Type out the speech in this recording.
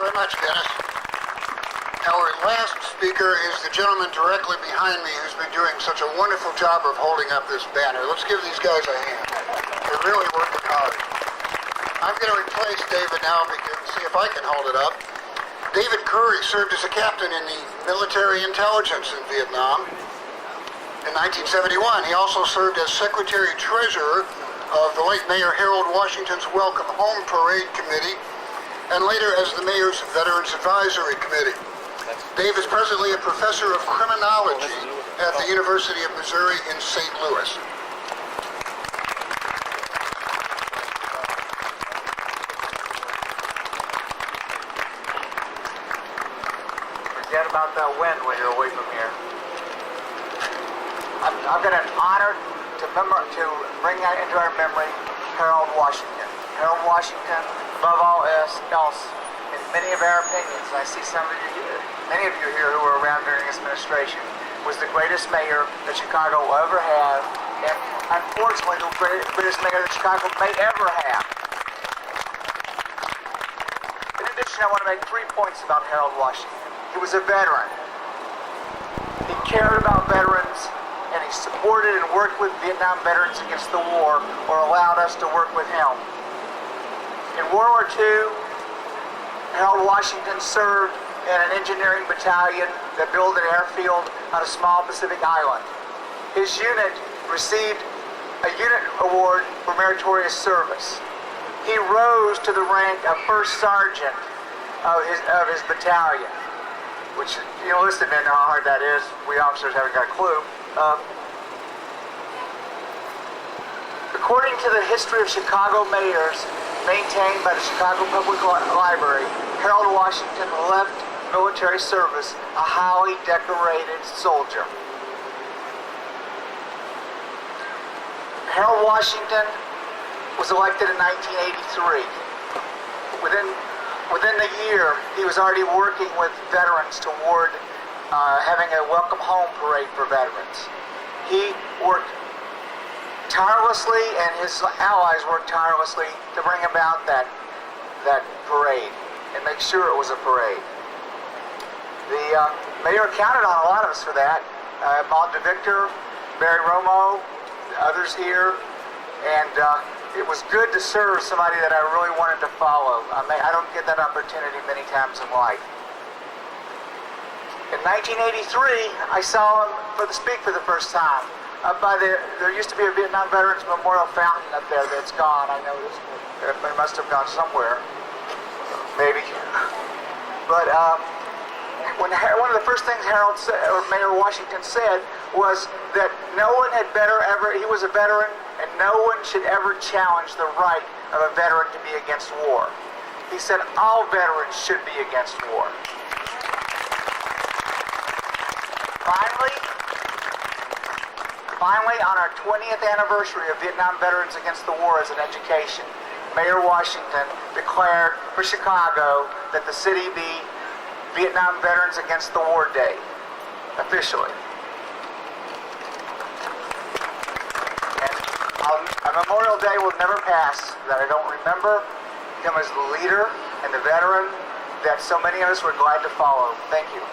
very much, Dennis. Our last speaker is the gentleman directly behind me who's been doing such a wonderful job of holding up this banner. Let's give these guys a hand. They're really working hard. I'm going to replace David now and see if I can hold it up. David Curry served as a captain in the military intelligence in Vietnam. In 1971, he also served as secretary-treasurer of the late Mayor Harold Washington's Welcome Home Parade Committee, and later as the Mayor's Veterans Advisory Committee. Dave is presently a professor of criminology at the University of Missouri in St. Louis. Forget about that wind when you're away from here. I've got an honor to bring into our memory Harold Washington. Harold Washington, above all else, in many of our opinions, and I see many of you here who were around during his administration, was the greatest mayor that Chicago will ever have, and unfortunately the greatest mayor that Chicago may ever have. In addition, I want to make 3 points about Harold Washington. He was a veteran. He cared about veterans, and he supported and worked with Vietnam veterans against the war, or allowed us to work with him. In World War II, Harold Washington served in an engineering battalion that built an airfield on a small Pacific island. His unit received a unit award for meritorious service. He rose to the rank of first sergeant of his battalion, which, you enlisted men know how hard that is. We officers haven't got a clue. According to the history of Chicago mayors maintained by the Chicago Public Library, Harold Washington left military service a highly decorated soldier. Harold Washington was elected in 1983. Within the year, he was already working with veterans toward having a welcome home parade for veterans. He worked tirelessly, and his allies worked tirelessly to bring about that parade and make sure it was a parade. The mayor counted on a lot of us for that. Maud DeVictor, Barry Romo, others here, and it was good to serve somebody that I really wanted to follow. I don't get that opportunity many times in life. In 1983, I saw him speak for the first time. There used to be a Vietnam Veterans Memorial Fountain up there that's gone. I noticed it must have gone somewhere, maybe. But one of the first things Mayor Washington said was that no one had he was a veteran, and no one should ever challenge the right of a veteran to be against war. He said all veterans should be against war. Finally, on our 20th anniversary of Vietnam Veterans Against the War as an education, Mayor Washington declared for Chicago that the city be Vietnam Veterans Against the War Day, officially. And a Memorial Day will never pass that I don't remember him as the leader and the veteran that so many of us were glad to follow. Thank you.